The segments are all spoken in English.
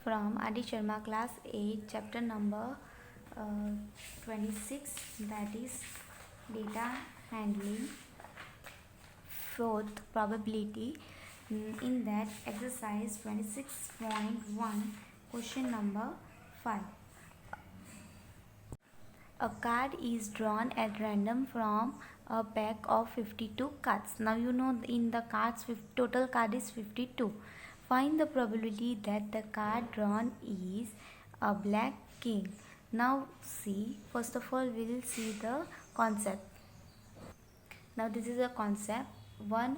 from Adi Sharma, class 8, chapter number 26, that is data handling, fourth probability. In that exercise 26.1, question number 5. A card is drawn at random from a pack of 52 cards. Now you know in the cards total card is 52. Find the probability that the card drawn is a black king. Now see, first of all we will see the concept. Now this is a concept. One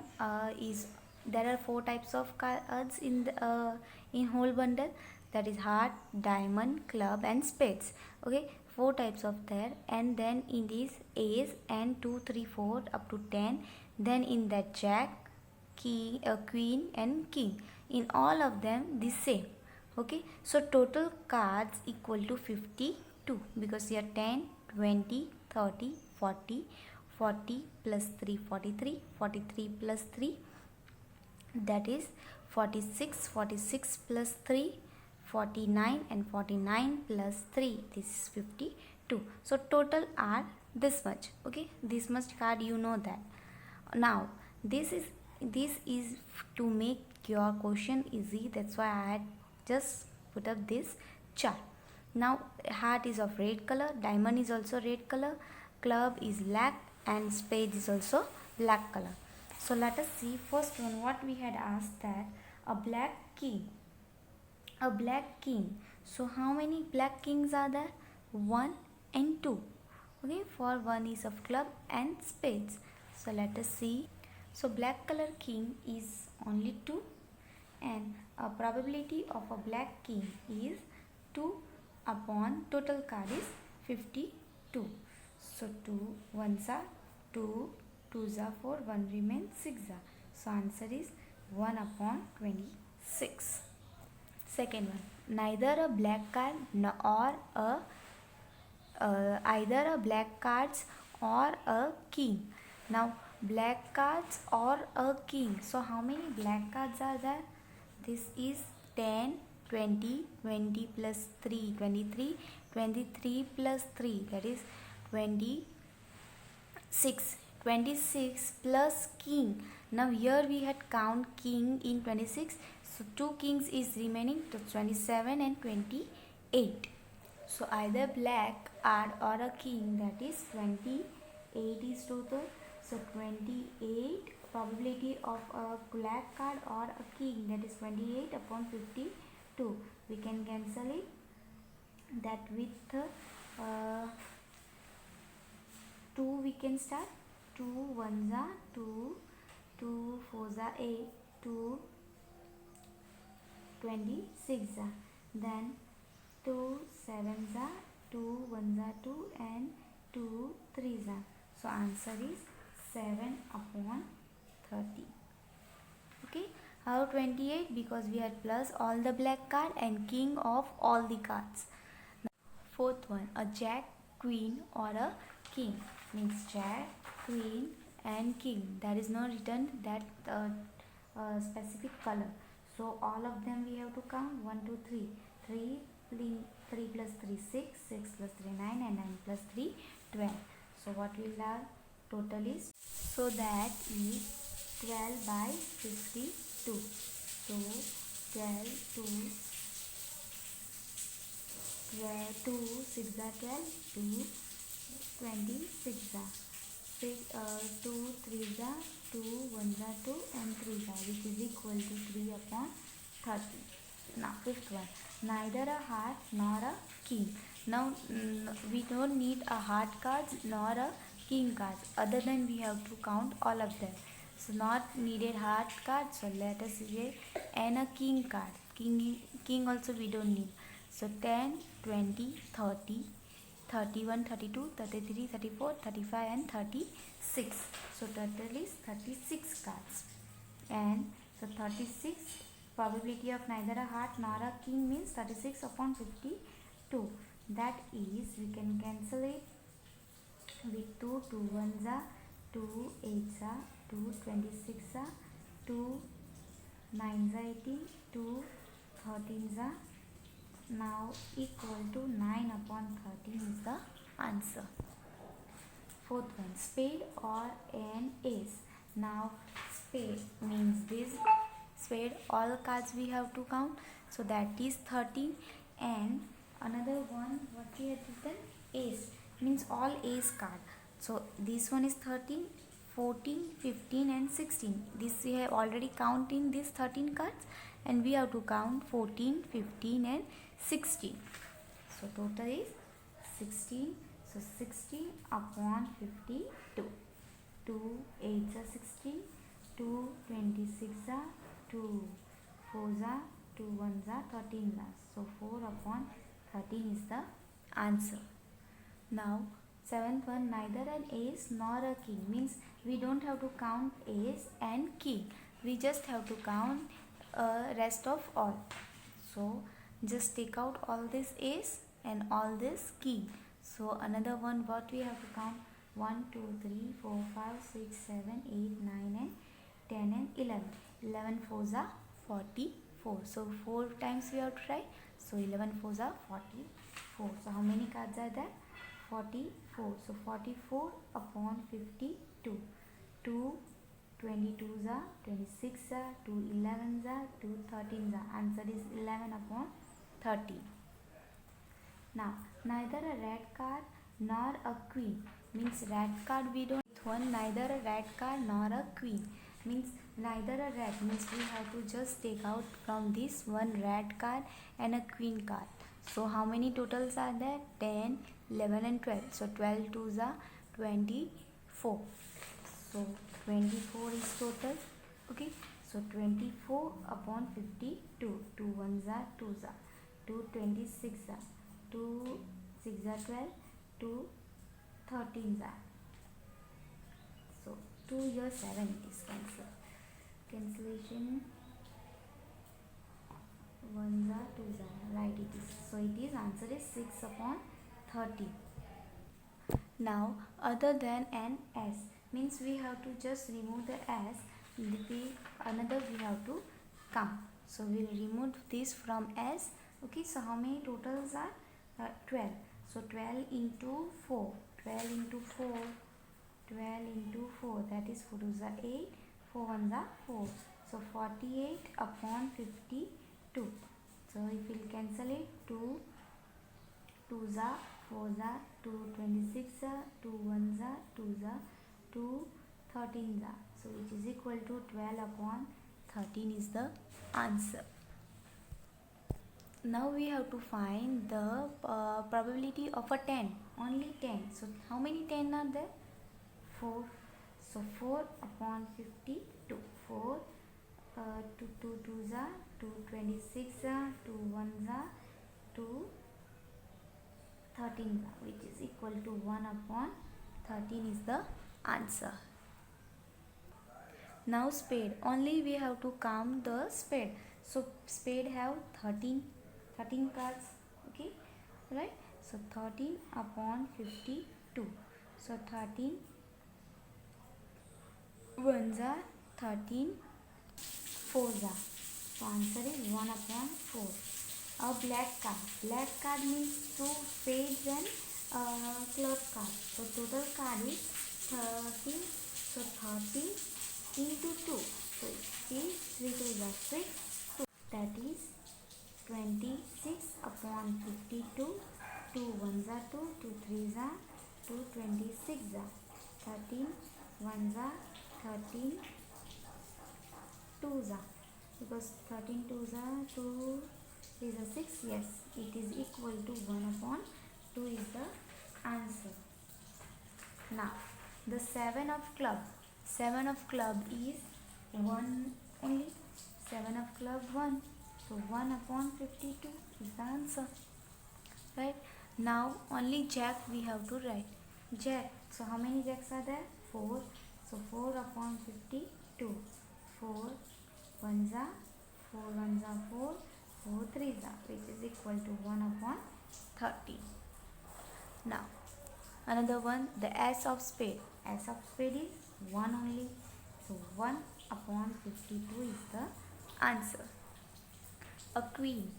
is there are 4 types of cards in the in whole bundle, that is heart, diamond, club and spades. Okay, 4 types of there, and then in this ace and 2 3 4 up to 10, then in that jack, key, queen and king. In all of them the same. Okay, so total cards equal to 52 because here 10 20 30 40 40 plus 3 43 43 plus 3, that is 46 46 plus 3 49 and 49 plus 3, this is 52. So total are this much. Okay, this much card, you know that. Now this is to make your question easy, that's why I had just put up this chart. Now heart is of red color, diamond is also red color, club is black and spade is also black color. So let us see first one what we had asked, that a black king. A black king. So how many black kings are there? 1 and 2. Okay, for 1 is of club and spades. So let us see. So black color king is only 2, and a probability of a black king is 2 upon total card is 52. So 2 1s are 2, 2s are 4, 1 remains 6 are. So answer is 1 upon 26. Second one, neither a black card or either a black cards or a king. Now black cards or a king. So how many black cards are there? This is 10 20 20 plus 3 23 23 plus 3, that is 26 26 plus king. Now here we had count king in 26, so 2 kings is remaining to 27 and 28. So either black or a king, that is 28 is total. So 28 probability of a black card or a king, that is 28 upon 52. We can cancel it, that with 2 we can start. 2 1s are 2, 2 4s are 8, 2 26 are, then 2 7s are 2, 1s are 2 and 2 3s are. So answer is 7 upon 30. Okay, how 28? Because we had plus all the black card and king of all the cards. Now, fourth one, a jack, queen or a king, means jack, queen and king. There is no written that specific color. So all of them we have to count. 1 2 3. 3 plus 3 6, 6 plus 3 9 and 9 plus 3 12. So what will our total is? So that is 12 by 52. So 12 2 6 are 12, 2 26 are 2 3s are 2, 1s are 2 and 3s are, which is equal to 3 upon 30. Now fifth one, neither a heart nor a king. Now we don't need a heart cards nor a king cards, other than we have to count all of them. So not needed heart cards, so let us say and a king card. King also we don't need. So 10 20 30 31 32 33 34 35 and 36. So total is 36 cards, and so 36 probability of neither a heart nor a king means 36 upon 52. That is, we can cancel it with 2 2 1s are 2 8s are 2 26 are 2 9s are 18, 2 13s are now equal to 9 upon 13 is the answer. Fourth one, spade or an ace. Now spade means this spade, all cards we have to count, so that is 13. And another one, what we have written, ace means all ace card, so this one is 13, 14, 15 and 16. This we have already count in these 13 cards, and we have to count 14, 15 and 16. So total is 16. So 16 upon 52. 2 8s are 16. 2 26 are 2 4s are 2 1s are 13 are. So 4 upon 13 is the answer. Now seventh one, neither an ace nor a king means we don't have to count ace and king. We just have to count rest of all. So just take out all this ace and all this king. So another one, what we have to count, 1 2 3 4 5 6 7 8 9 and 10 and 11. 11 fours are 44. So 4 times we have to try. So 11 fours are 44. So how many cards are there? 44. So 44 upon 52. 2 22s are 26 are 2 11s are 2 13s are. Answer is 11 upon 30. Now neither a red card nor a queen means red card we don't one, neither a red card nor a queen means neither a red means we have to just take out from this one red card and a queen card. So how many totals are there? 10, 11 and 12. So 12 twos are 24. So 24 is total. Okay. So 24 upon 52. 2 ones are 2s are 2 26 are 2 6 are 12. 2 13s are. So 2 here 7 is cancelled. Cancellation. 1s are 2s are. Right it is. So it is answer is 6 upon 30. Now other than an S means we have to just remove the S. Another we have to come. So we will remove this from S. Okay. So how many totals are? 12. So 12 into 4. 12 into 4. 12 into 4. That is 4 2s are 8. 4 1s are 4. So 48 upon 52. So if we will cancel it, 2 2s are 4s are 2 26 are 2 1s are 2s are 2 13s are. So which is equal to 12 upon 13 is the answer. Now we have to find the probability of a 10. Only 10. So how many 10 are there? 4. So 4 upon 52. 4 2 2 2s are 2 26 are 2 1s are 2 13 are, which is equal to 1 upon 13 is the answer. Now spade, only we have to count the spade. So spade have 13 cards. Okay, right? So 13 upon 52. So 13 ones are 13 fours are. So answer is 1 upon 4. A black card. Black card means 2 spades and club card. So total card is 30. So 30 into 2. So it is 3 2s are 6. That is 26 upon 52. 2 1s are 2. 2 3s are 2 26 are 13 1s are 13 2s are, because 13 2s are 2 is a 6. Yes, it is equal to 1 upon 2 is the answer. Now the 7 of club. 7 of club is 1 only. 7 of club 1. So 1 upon 52 is the answer. Right. Now only jack we have to write. Jack. So how many jacks are there? 4. So 4 upon 52. 4 1s are 4 1s are 4. 4 3s are, which is equal to 1 upon 30. Now another one, the S of spade. S of spade is 1 only. So 1 upon 52 is the answer. A queen.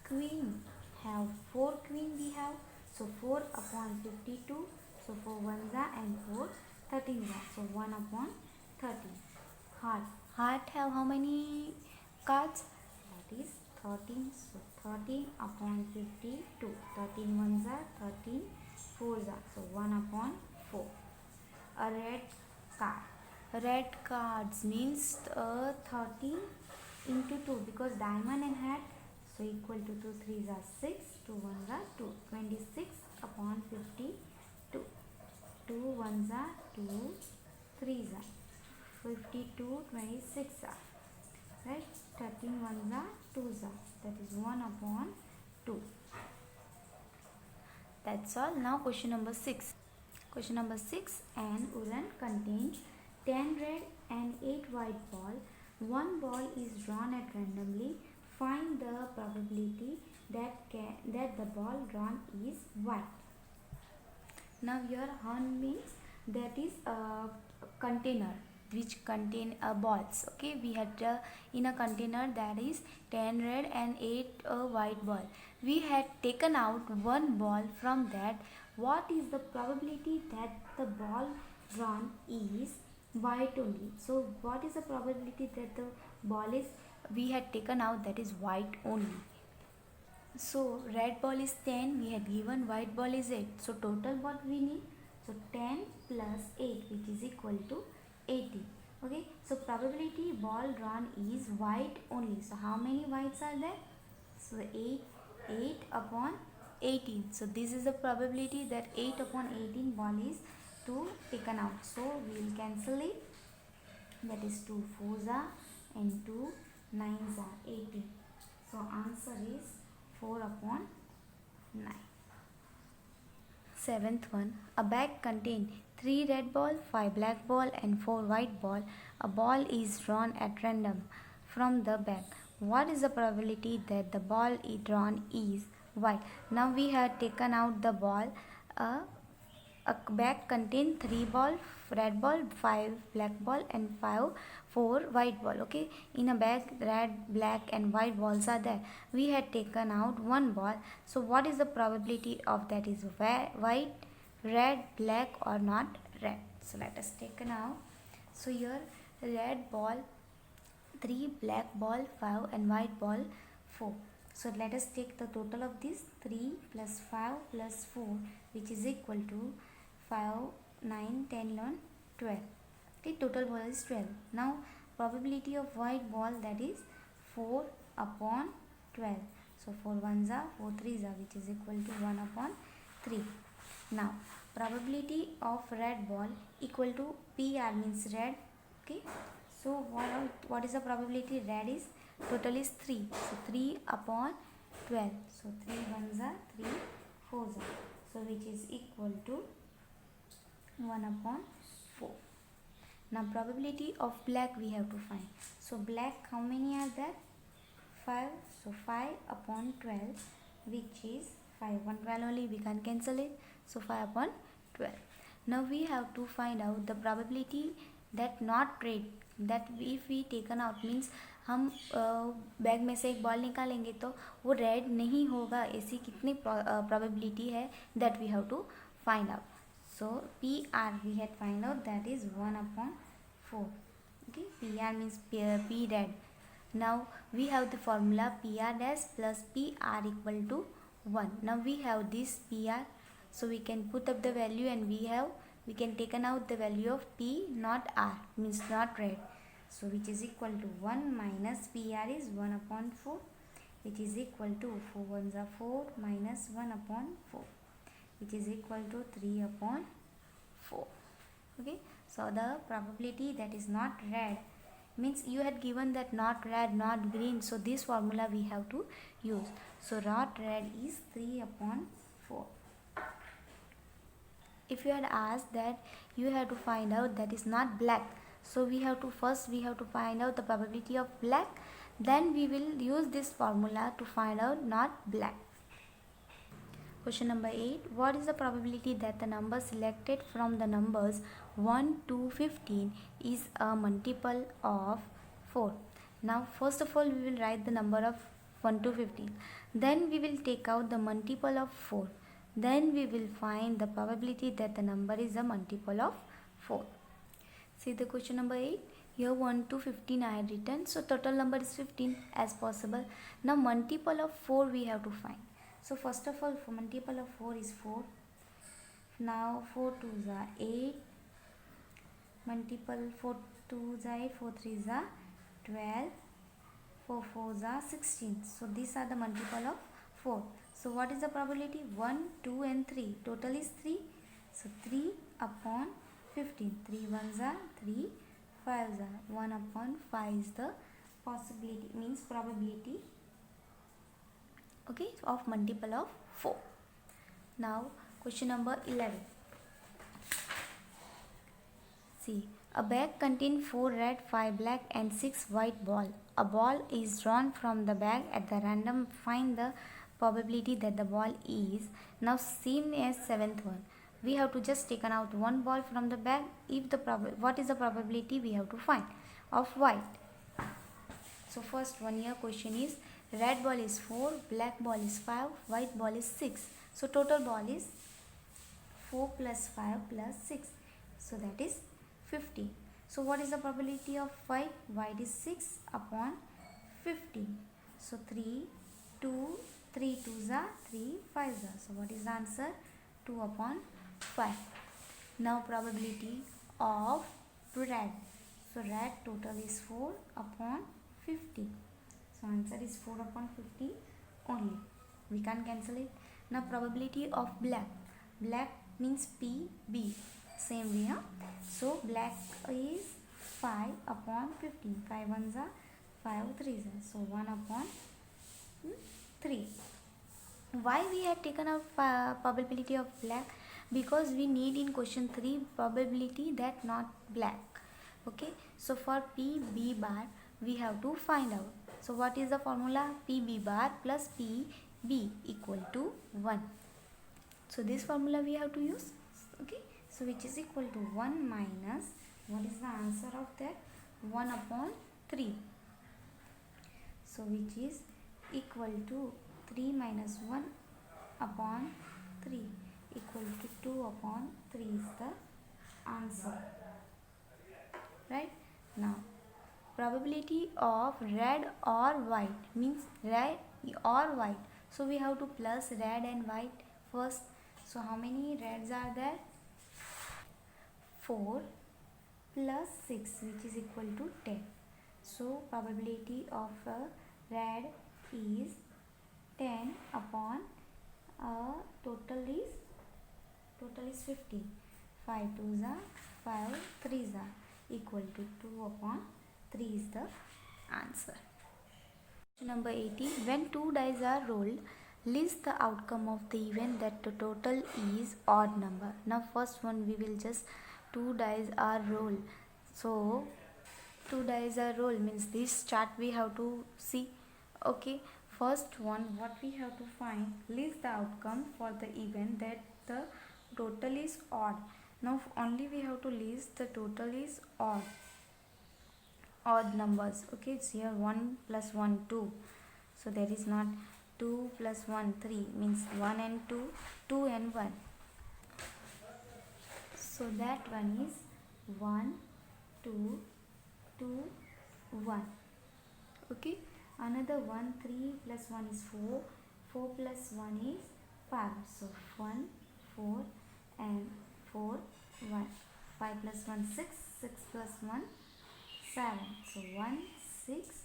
Queen have 4 queen we have. So 4 upon 52. So 4 ones are and 4 13 are. So 1 upon 13. Heart. Heart have how many cards? That is 13. So 13 upon 52. 13 ones are, 13 fours are. So 1 upon 4. A red card. Red cards means 13 into 2 because diamond and hat, so equal to 2 3s are 6, 2 1s are 2. 26 upon 52. 2 1s are 2, 3s are 52, 26 are right. 13 1s are 2s are, that is 1 upon 2. That's all. Now question number 6. Question number 6. An urn contains 10 red and 8 white ball. One ball is drawn at randomly. Find the probability that the ball drawn is white. Now here urn means that is a container which contain balls. Okay, we had in a container that is 10 red and 8 white ball. We had taken out one ball from that. What is the probability that the ball drawn is white only? So what is the probability that the ball is we had taken out that is white only? So red ball is 10, we had given white ball is 8. So total what we need? So 10 plus 8 which is equal to 80. Okay, so probability ball drawn is white only. So how many whites are there? So 8 upon 18. So this is the probability that 8 upon 18 ball is to taken out. So we will cancel it. That is 2 4s are and 2 9s are 18. So answer is 4 upon 9. Seventh one. A bag contains 3 red ball, 5 black ball and 4 white ball. A ball is drawn at random from the bag. What is the probability that the ball drawn is white? Now we have taken out the ball. A bag contains 3 ball, red ball, 5 black ball and 4 white ball. Okay, in a bag red, black and white balls are there. We had taken out one ball. So what is the probability of that is white, red, black or not red? So let us take now. So here red ball 3, black ball 5 and white ball 4. So let us take the total of this. 3 plus 5 plus 4 which is equal to 5, 9, 10, 11, 12. Okay, total ball is 12. Now probability of white ball that is 4 upon 12. So 4 ones are, 4 threes are which is equal to 1 upon 3. Now probability of red ball equal to PR means red. Okay, so what is the probability? Red is total is 3. So 3 upon 12. So 3 ones are, 3 fours are. So which is equal to 1 upon 4. Now probability of black we have to find. So black how many are there? 5. So 5 upon 12 which is 5 upon 12 only, we can cancel it. So 5 upon 12. Now we have to find out the probability that not red, that if we taken out means हम bag में से एक ball निकालेंगे तो वो red नहीं होगा, ऐसी कितनी प्रोबेबिलिटी है that we have to find out. So PR we had find out that is 1 upon 4. Okay, PR means P red. Now we have the formula PR dash plus PR equal to 1. Now we have this PR, so we can put up the value and we can taken out the value of P not R means not red. So which is equal to 1 minus PR is 1 upon 4 which is equal to 4 ones are 4 minus 1 upon 4 which is equal to 3 upon 4. Okay, so the probability that is not red means you had given that not red, not green, so this formula we have to use. So not red is 3 upon 4. If you had asked that you have to find out that is not black, so we have to find out the probability of black, then we will use this formula to find out not black. Question number 8. What is the probability that the number selected from the numbers 1 to 15 is a multiple of 4? Now first of all we will write the number of 1 to 15. Then we will take out the multiple of 4. Then we will find the probability that the number is a multiple of 4. See the question number 8. Here 1 to 15 I had written. So total number is 15 as possible. Now multiple of 4 we have to find. So first of all, for multiple of 4 is 4. Now 4 2s are 8. Multiple 4 2s are 8. 4 3s are 12. 4 4s are 16. So these are the multiple of 4. So what is the probability? 1, 2 and 3. Total is 3. So 3 upon 15. 3 1s are 3. 5s are 1 upon 5 is the possibility, means probability, okay, of multiple of 4. Now question number 11. See, a bag contains 4 red, 5 black and 6 white ball. A ball is drawn from the bag at the random. Find the probability that the ball is. Now same as 7th one. We have to just taken out one ball from the bag. If the what is the probability we have to find of white. So first one here question is red ball is 4, black ball is 5, white ball is 6. So total ball is 4 plus 5 plus 6. So that is 50. So what is the probability of white? White is 6 upon 50. So 3, 2, 3 2s are 3, 5s are. So what is the answer? 2 upon 5. Now probability of red. So red total is 4 upon 50. So answer is 4 upon 50 only. We can't cancel it. Now probability of black. Black means P, B. Same way. So black is 5 upon 15. 5 1s are 5 3s are. So 1 upon 3. Why we have taken out probability of black? Because we need in question 3 probability that not black. Okay, so for P B bar we have to find out. So what is the formula? P B bar plus P B equal to 1. So this formula we have to use. Okay, so which is equal to 1 minus, what is the answer of that? 1 upon 3. So which is equal to 3 minus 1 upon 3 equal to 2 upon 3 is the answer. Right? Now probability of red or white means red or white. So we have to plus red and white first. So how many reds are there? 4 plus 6 which is equal to 10. So probability of red is 10 upon total is 50. 5 2s are 5 3s are equal to 2 upon 3 is the answer. Number 80. When 2 dice are rolled, list the outcome of the event that the total is odd number. Now first one we will just 2 dice are rolled. So 2 dice are rolled means this chart we have to see. Okay, first one what we have to find, list the outcome for the event that the total is odd. Now only we have to list the total is odd numbers. Okay, it's here 1 plus 1 2. So there is not 2 plus 1 3 means 1 and 2, 2 and 1. So that one is 1 2 2 1. Okay, another 1 3 plus 1 is 4, 4 plus 1 is 5. So 1 4 and 4 1. 5 plus 1 6, 6 plus 1 7. So 1 6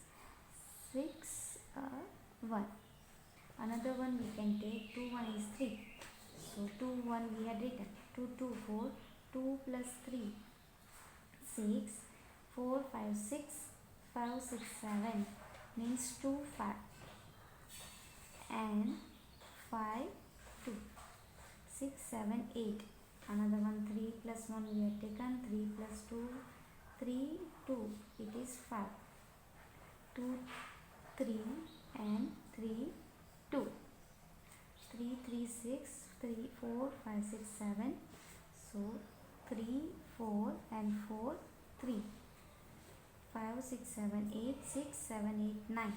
6 1. Another one we can take 2 1 is 3. So 2 1 we had written. 2 2 4, 2 plus 3 6, 4 5 6, 5 6 7 means 2 5 and 5 2, 6 7 8. Another one 3 plus 1 we have taken. 3 plus 2 3 2, it is 5. 2 3 and 3 2. 3 3 6, 3 4 5 6 7. So 3 4 and 4 3. 5 6 7 8, 6 7 8 9.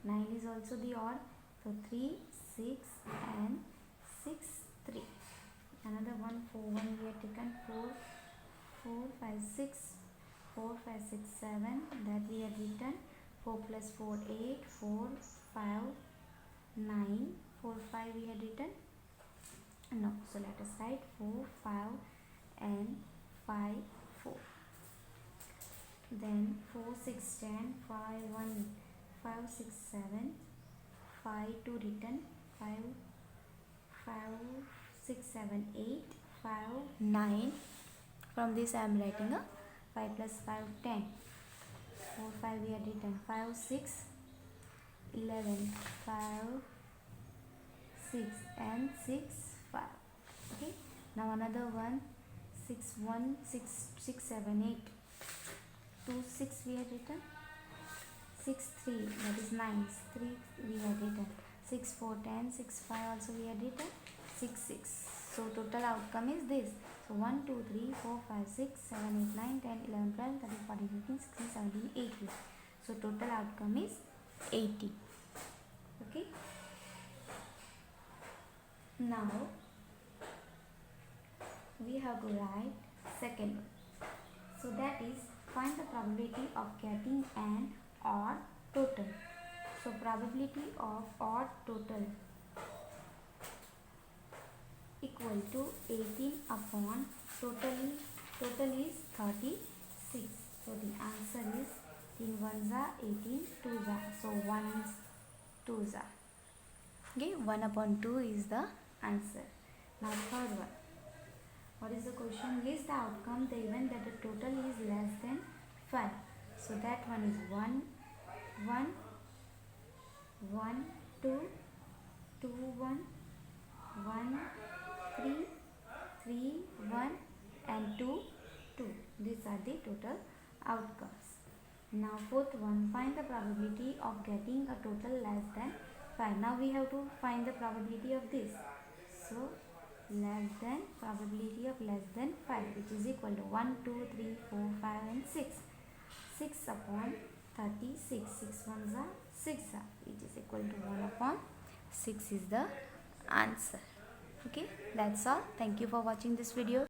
9 is also the odd. So 3, 6 and 6, 3. Another one, 4, 1 we have taken. 4, 4, 5, 6. 4, 5, 6, 7. That we have written. 4 plus 4, 8. 4, 5, 9. 4, 5 we had written. No. So let us write 4, 5 and 5, 4. Then 4, 6, 10. 5, 1, 5, 6, 7. 5, 2 written. 5, 5, 6, 7, 8. 5, 9. From this I am writing a 5 plus 5, 10. 4, 5 we had written. 5, 6, 11. 5, 6 and 6, 5. Okay. Now another one. 6, 1, 6, 6, 7, 8. 2, 6 we had written. 6, 3, that is 9. 3 we had written. 6, 4, 10. 6, 5 also we had written. 6, 6. So total outcome is this. So 1, 2, 3, 4, 5, 6, 7, 8, 9, 10, 11, 12, 13, 14, 15, 16, 17, 18. So total outcome is 80. Okay. Now we have to write second one. So that is find the probability of getting an odd total. So probability of odd total equal to 18 upon total is 36. So the answer is 3 1s are 18, 2s are. So 1s, 2s are. Okay, 1 upon 2 is the answer. Now third one. What is the question? List the outcome the event that the total is less than 5. So that one is 1, 1, 1, 2, 2, 1, 1, 3, 3, 1 and 2, 2. These are the total outcomes. Now fourth one, find the probability of getting a total less than 5. Now we have to find the probability of this. So less than, probability of less than 5, which is equal to 1, 2, 3, 4, 5 and 6. 6 upon 36. 6 ones are 6 are, which is equal to 1 upon 6 is the answer. Okay, that's all. Thank you for watching this video.